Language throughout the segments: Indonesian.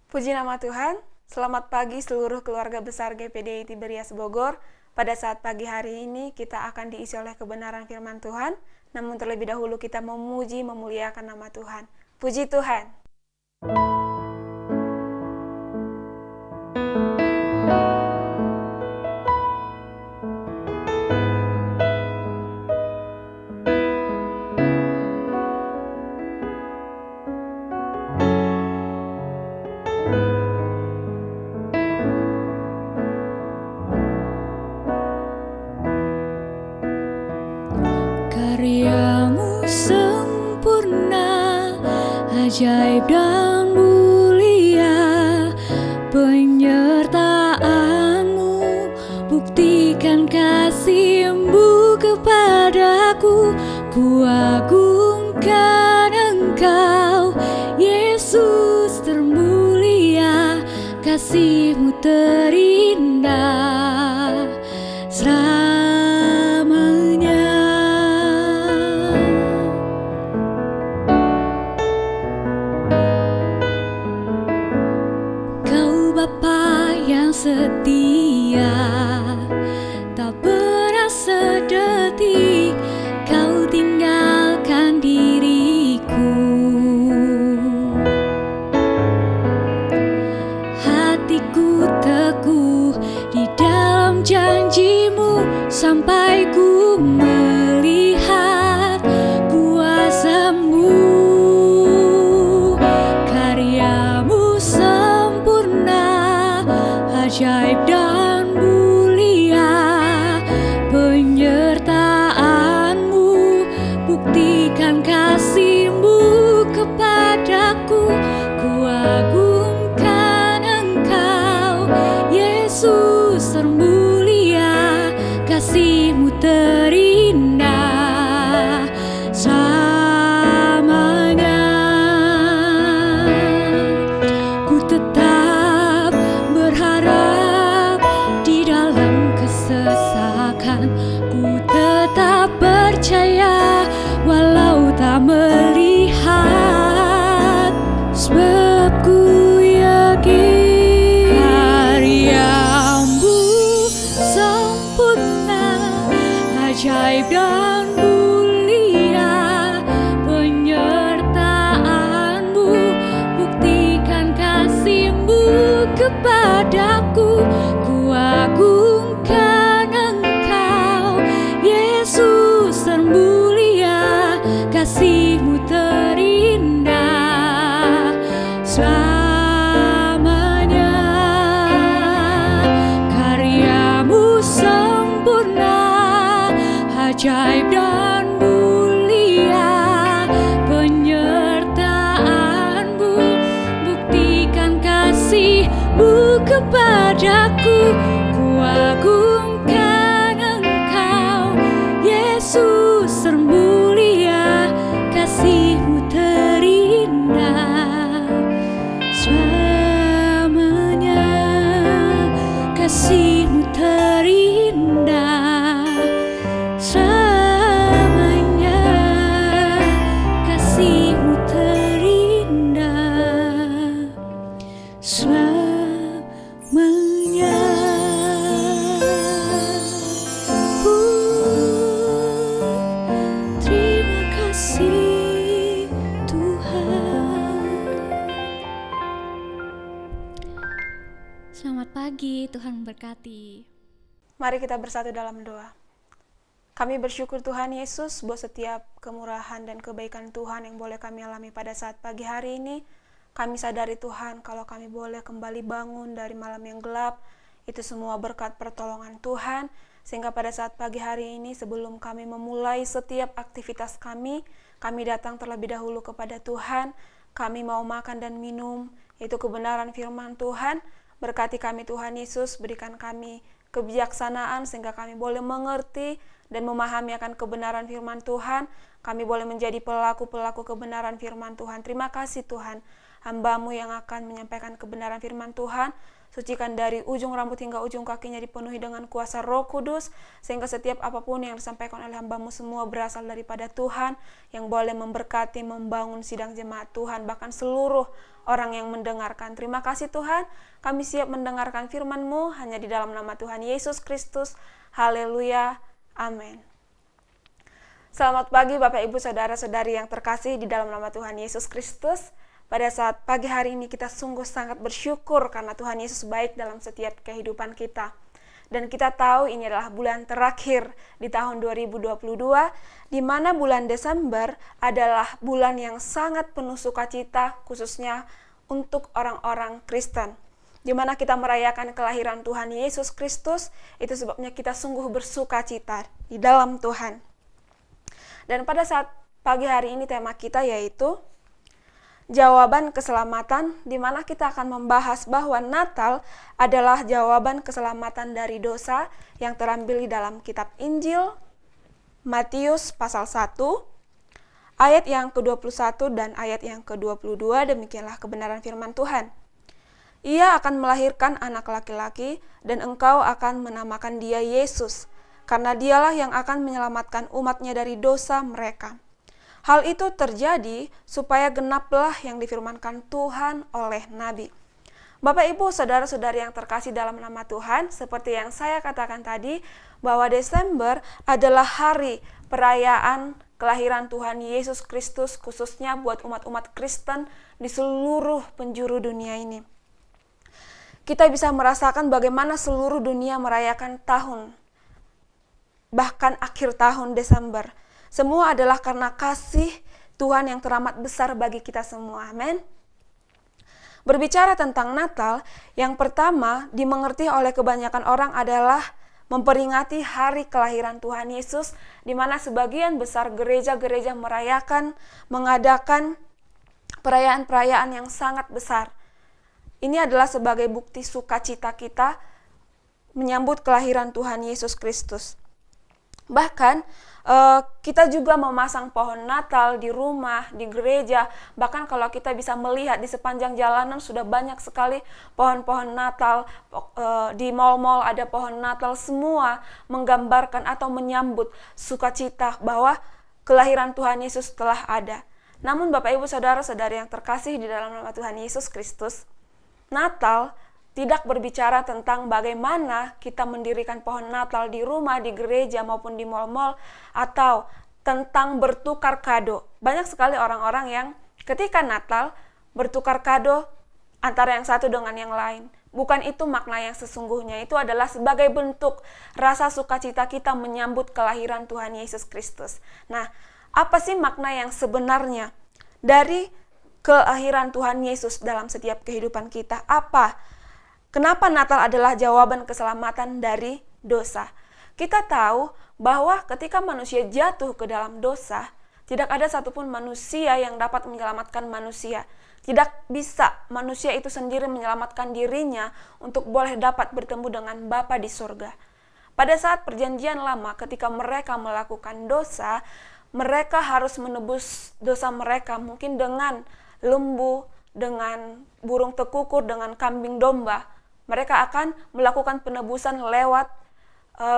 Puji nama Tuhan, selamat pagi seluruh keluarga besar GPDI Tiberias Bogor. Pada saat pagi hari ini kita akan diisi oleh kebenaran firman Tuhan, namun terlebih dahulu kita memuji, memuliakan nama Tuhan. Puji Tuhan. Karyamu sempurna, ajaib dan mulia, penyertaanmu buktikan kasih-Mu kepadaku. Ku agungkan Engkau, Yesus termulia, kasih-Mu terindah selamanya. Kau Bapa yang setia, tak pernah sedetik Kau tinggalkan diriku. Hatiku teguh di dalam janji-Mu sampai ku melihat kuasa-Mu. Karya-Mu sempurna, ajaib dan mulia, penyertaan-Mu buktikan kasih-Mu kepadaku. Ku agungkan Engkau, Yesus termulia, kasih-Mu terindah selamanya. Ku tetap berharap di dalam kesesakan, ku tetap percaya walau tak melihat, sebab ku yakin karya-Mu sempurna, ajaib dan mulia, penyertaan-Mu buktikan kasih-Mu kepadaku. Ku agungkan Engkau, Yesus termulia, kasih-Mu terindah selamanya. Karya-Mu sempurna, ajaib dan mulia, penyertaan-Mu buktikan kasih-Mu kepadaku. Ku agungkan Engkau, Yesus termulia, kasih-Mu terindah selamanya. Kasih-Mu terindah selamanya, kasih-Mu terindah selamanya. Terima kasih Tuhan. Selamat pagi, Tuhan memberkati. Mari kita bersatu dalam doa. Kami bersyukur Tuhan Yesus buat setiap kemurahan dan kebaikan Tuhan yang boleh kami alami pada saat pagi hari ini. Kami sadari Tuhan kalau kami boleh kembali bangun dari malam yang gelap, itu semua berkat pertolongan Tuhan. Sehingga pada saat pagi hari ini sebelum kami memulai setiap aktivitas kami datang terlebih dahulu kepada Tuhan. Kami mau makan dan minum, itu kebenaran firman Tuhan. Berkati kami Tuhan Yesus, berikan kami kebijaksanaan sehingga kami boleh mengerti dan memahami akan kebenaran firman Tuhan. Kami boleh menjadi pelaku-pelaku kebenaran firman Tuhan. Terima kasih Tuhan, hamba-Mu yang akan menyampaikan kebenaran firman Tuhan. Sucikan dari ujung rambut hingga ujung kakinya dipenuhi dengan kuasa Roh Kudus, sehingga setiap apapun yang disampaikan oleh hamba-Mu semua berasal daripada Tuhan, yang boleh memberkati, membangun sidang jemaat Tuhan, bahkan seluruh orang yang mendengarkan. Terima kasih Tuhan, kami siap mendengarkan firman-Mu hanya di dalam nama Tuhan Yesus Kristus. Haleluya, amin. Selamat pagi Bapak Ibu Saudara-saudari yang terkasih di dalam nama Tuhan Yesus Kristus. Pada saat pagi hari ini kita sungguh sangat bersyukur karena Tuhan Yesus baik dalam setiap kehidupan kita. Dan kita tahu ini adalah bulan terakhir di tahun 2022, di mana bulan Desember adalah bulan yang sangat penuh sukacita, khususnya untuk orang-orang Kristen. Di mana kita merayakan kelahiran Tuhan Yesus Kristus, itu sebabnya kita sungguh bersukacita di dalam Tuhan. Dan pada saat pagi hari ini tema kita yaitu jawaban keselamatan, di mana kita akan membahas bahwa Natal adalah jawaban keselamatan dari dosa yang terambil di dalam kitab Injil Matius pasal 1 ayat yang ke-21 dan ayat yang ke-22. Demikianlah kebenaran firman Tuhan. Ia akan melahirkan anak laki-laki dan engkau akan menamakan dia Yesus, karena dialah yang akan menyelamatkan umatnya dari dosa mereka. Hal itu terjadi supaya genaplah yang difirmankan Tuhan oleh Nabi. Bapak Ibu Saudara-saudari yang terkasih dalam nama Tuhan, seperti yang saya katakan tadi, bahwa Desember adalah hari perayaan kelahiran Tuhan Yesus Kristus, khususnya buat umat-umat Kristen di seluruh penjuru dunia ini. Kita bisa merasakan bagaimana seluruh dunia merayakan tahun, bahkan akhir tahun Desember. Semua adalah karena kasih Tuhan yang teramat besar bagi kita semua. Amin. Berbicara tentang Natal, yang pertama dimengerti oleh kebanyakan orang adalah memperingati hari kelahiran Tuhan Yesus, di mana sebagian besar gereja-gereja mengadakan perayaan-perayaan yang sangat besar. Ini adalah sebagai bukti sukacita kita menyambut kelahiran Tuhan Yesus Kristus. Bahkan kita juga memasang pohon Natal di rumah, di gereja. Bahkan kalau kita bisa melihat di sepanjang jalanan sudah banyak sekali pohon-pohon Natal. Di mal-mal ada pohon Natal, semua menggambarkan atau menyambut sukacita bahwa kelahiran Tuhan Yesus telah ada. Namun Bapak Ibu Saudara-saudari yang terkasih di dalam nama Tuhan Yesus Kristus, Natal tidak berbicara tentang bagaimana kita mendirikan pohon Natal di rumah, di gereja, maupun di mal-mal, atau tentang bertukar kado. Banyak sekali orang-orang yang ketika Natal bertukar kado antara yang satu dengan yang lain. Bukan itu makna yang sesungguhnya. Itu adalah sebagai bentuk rasa sukacita kita menyambut kelahiran Tuhan Yesus Kristus. Nah, apa sih makna yang sebenarnya dari kelahiran Tuhan Yesus dalam setiap kehidupan kita? Kenapa Natal adalah jawaban keselamatan dari dosa? Kita tahu bahwa ketika manusia jatuh ke dalam dosa, tidak ada satupun manusia yang dapat menyelamatkan manusia. Tidak bisa manusia itu sendiri menyelamatkan dirinya untuk boleh dapat bertemu dengan Bapa di surga. Pada saat perjanjian lama, ketika mereka melakukan dosa, mereka harus menebus dosa mereka mungkin dengan lembu, dengan burung tekukur, dengan kambing domba. Mereka akan melakukan penebusan lewat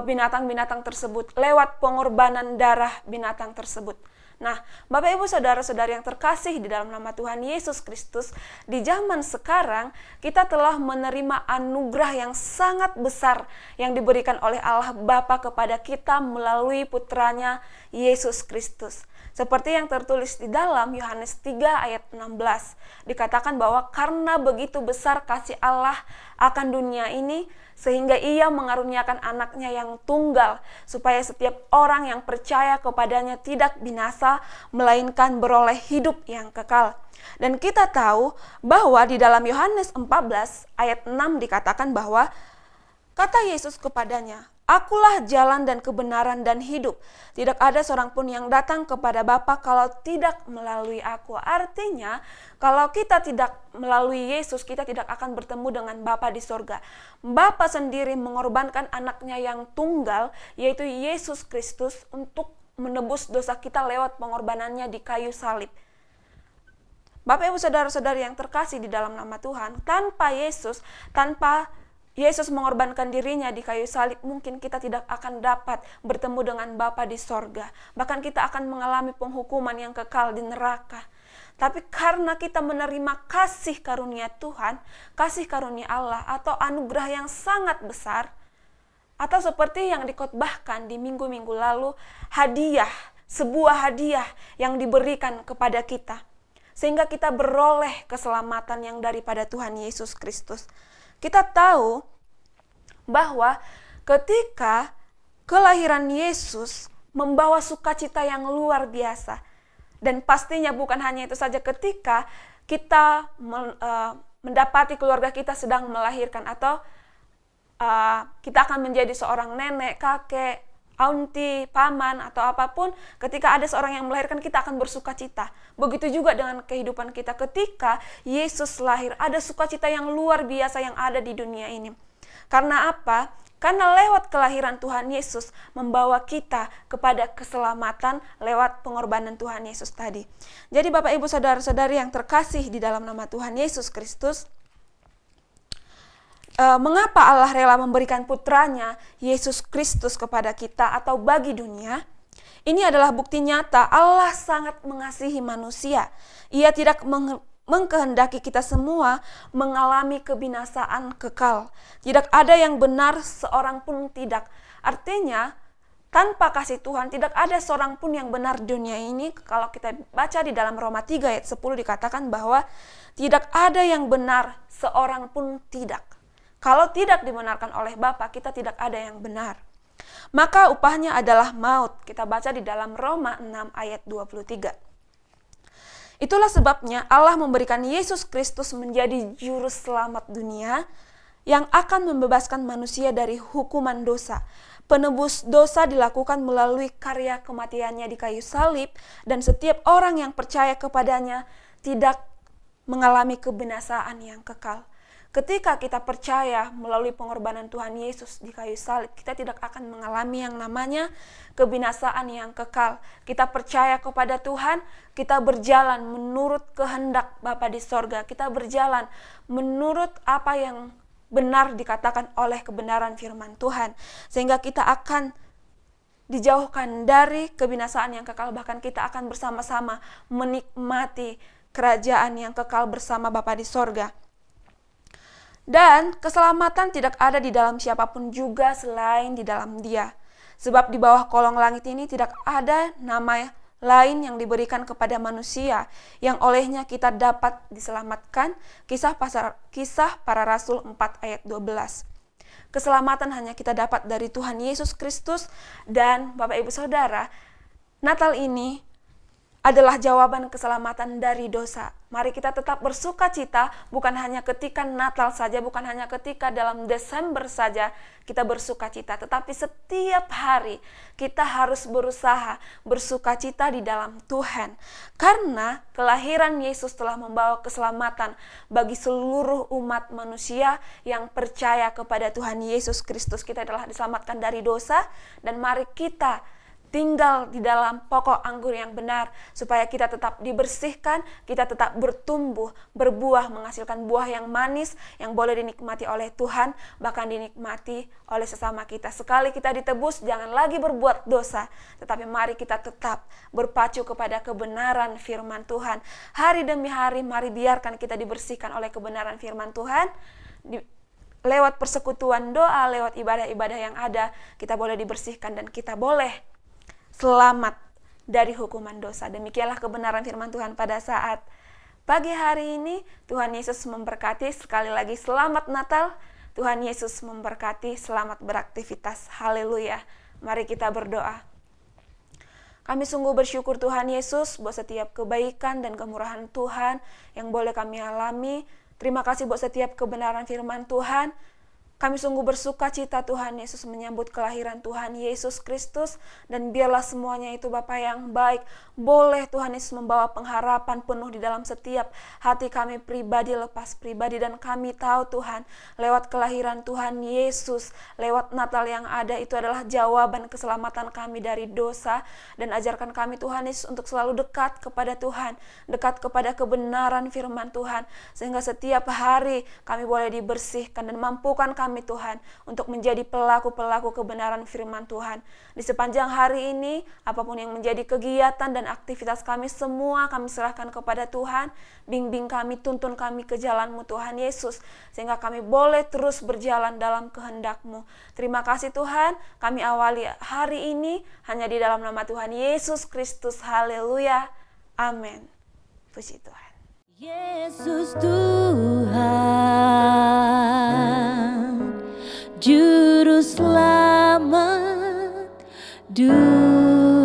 binatang-binatang tersebut, lewat pengorbanan darah binatang tersebut. Nah, Bapak Ibu Saudara-saudari yang terkasih di dalam nama Tuhan Yesus Kristus, di zaman sekarang kita telah menerima anugerah yang sangat besar yang diberikan oleh Allah Bapa kepada kita melalui putranya Yesus Kristus. Seperti yang tertulis di dalam Yohanes 3 ayat 16, dikatakan bahwa karena begitu besar kasih Allah akan dunia ini, sehingga ia mengaruniakan anaknya yang tunggal, supaya setiap orang yang percaya kepadanya tidak binasa, melainkan beroleh hidup yang kekal. Dan kita tahu bahwa di dalam Yohanes 14 ayat 6 dikatakan bahwa kata Yesus kepadanya, "Akulah jalan dan kebenaran dan hidup. Tidak ada seorang pun yang datang kepada Bapa kalau tidak melalui aku." Artinya, kalau kita tidak melalui Yesus, kita tidak akan bertemu dengan Bapa di sorga. Bapa sendiri mengorbankan anaknya yang tunggal, yaitu Yesus Kristus, untuk menebus dosa kita lewat pengorbanannya di kayu salib. Bapak Ibu Saudara-saudari yang terkasih di dalam nama Tuhan, tanpa Yesus mengorbankan dirinya di kayu salib, mungkin kita tidak akan dapat bertemu dengan Bapa di sorga. Bahkan kita akan mengalami penghukuman yang kekal di neraka. Tapi karena kita menerima kasih karunia Tuhan, kasih karunia Allah atau anugerah yang sangat besar, atau seperti yang dikotbahkan di minggu-minggu lalu, sebuah hadiah yang diberikan kepada kita. Sehingga kita beroleh keselamatan yang daripada Tuhan Yesus Kristus. Kita tahu bahwa ketika kelahiran Yesus membawa sukacita yang luar biasa. Dan pastinya bukan hanya itu saja, ketika kita mendapati keluarga kita sedang melahirkan atau kita akan menjadi seorang nenek, kakek, auntie, paman, atau apapun, ketika ada seorang yang melahirkan, kita akan bersukacita. Begitu juga dengan kehidupan kita. Ketika Yesus lahir, ada sukacita yang luar biasa yang ada di dunia ini. Karena apa? Karena lewat kelahiran Tuhan Yesus membawa kita kepada keselamatan lewat pengorbanan Tuhan Yesus tadi. Jadi Bapak Ibu Saudara-saudari yang terkasih di dalam nama Tuhan Yesus Kristus, mengapa Allah rela memberikan putranya Yesus Kristus kepada kita atau bagi dunia? Ini adalah bukti nyata Allah sangat mengasihi manusia. Ia tidak mengkehendaki kita semua mengalami kebinasaan kekal. Tidak ada yang benar, seorang pun tidak. Artinya, tanpa kasih Tuhan tidak ada seorang pun yang benar di dunia ini. Kalau kita baca di dalam Roma 3 ayat 10 dikatakan bahwa tidak ada yang benar, seorang pun tidak. Kalau tidak dibenarkan oleh Bapa, kita tidak ada yang benar. Maka upahnya adalah maut. Kita baca di dalam Roma 6 ayat 23. Itulah sebabnya Allah memberikan Yesus Kristus menjadi juru selamat dunia yang akan membebaskan manusia dari hukuman dosa. Penebus dosa dilakukan melalui karya kematiannya di kayu salib, dan setiap orang yang percaya kepadanya tidak mengalami kebinasaan yang kekal. Ketika kita percaya melalui pengorbanan Tuhan Yesus di kayu salib, kita tidak akan mengalami yang namanya kebinasaan yang kekal. Kita percaya kepada Tuhan, kita berjalan menurut kehendak Bapa di sorga. Kita berjalan menurut apa yang benar dikatakan oleh kebenaran firman Tuhan. Sehingga kita akan dijauhkan dari kebinasaan yang kekal. Bahkan kita akan bersama-sama menikmati kerajaan yang kekal bersama Bapa di sorga. Dan keselamatan tidak ada di dalam siapapun juga selain di dalam Dia. Sebab di bawah kolong langit ini tidak ada nama lain yang diberikan kepada manusia yang olehnya kita dapat diselamatkan. Kisah para Rasul 4 ayat 12. Keselamatan hanya kita dapat dari Tuhan Yesus Kristus. Dan Bapak Ibu Saudara, Natal ini adalah jawaban keselamatan dari dosa. Mari kita tetap bersuka cita, bukan hanya ketika Natal saja, bukan hanya ketika dalam Desember saja kita bersuka cita, tetapi setiap hari kita harus berusaha bersuka cita di dalam Tuhan. Karena kelahiran Yesus telah membawa keselamatan bagi seluruh umat manusia yang percaya kepada Tuhan Yesus Kristus. Kita telah diselamatkan dari dosa, dan mari kita tinggal di dalam pokok anggur yang benar, supaya kita tetap dibersihkan, kita tetap bertumbuh, berbuah, menghasilkan buah yang manis, yang boleh dinikmati oleh Tuhan, bahkan dinikmati oleh sesama kita. Sekali kita ditebus, jangan lagi berbuat dosa, tetapi mari kita tetap berpacu kepada kebenaran firman Tuhan. Hari demi hari, mari biarkan kita dibersihkan oleh kebenaran firman Tuhan. Lewat persekutuan doa, lewat ibadah-ibadah yang ada, kita boleh dibersihkan dan kita boleh selamat dari hukuman dosa. Demikianlah kebenaran firman Tuhan pada saat pagi hari ini. Tuhan Yesus memberkati. Sekali lagi selamat Natal. Tuhan Yesus memberkati. Selamat beraktivitas. Haleluya. Mari kita berdoa. Kami sungguh bersyukur Tuhan Yesus buat setiap kebaikan dan kemurahan Tuhan yang boleh kami alami. Terima kasih buat setiap kebenaran firman Tuhan. Kami sungguh bersuka cita Tuhan Yesus menyambut kelahiran Tuhan Yesus Kristus. Dan biarlah semuanya itu Bapa yang baik boleh Tuhan Yesus membawa pengharapan penuh di dalam setiap hati kami pribadi lepas pribadi. Dan kami tahu Tuhan, lewat kelahiran Tuhan Yesus, lewat Natal yang ada itu adalah jawaban keselamatan kami dari dosa. Dan ajarkan kami Tuhan Yesus untuk selalu dekat kepada Tuhan, dekat kepada kebenaran firman Tuhan, sehingga setiap hari kami boleh dibersihkan dan mampukan kami Tuhan untuk menjadi pelaku-pelaku kebenaran firman Tuhan. Di sepanjang hari ini, apapun yang menjadi kegiatan dan aktivitas kami semua kami serahkan kepada Tuhan. Bimbing kami, tuntun kami ke jalan-Mu Tuhan Yesus, sehingga kami boleh terus berjalan dalam kehendak-Mu. Terima kasih Tuhan, kami awali hari ini hanya di dalam nama Tuhan Yesus Kristus. Haleluya. Amin. Puji Tuhan. Yesus Tuhan, Juru Selamat dunia.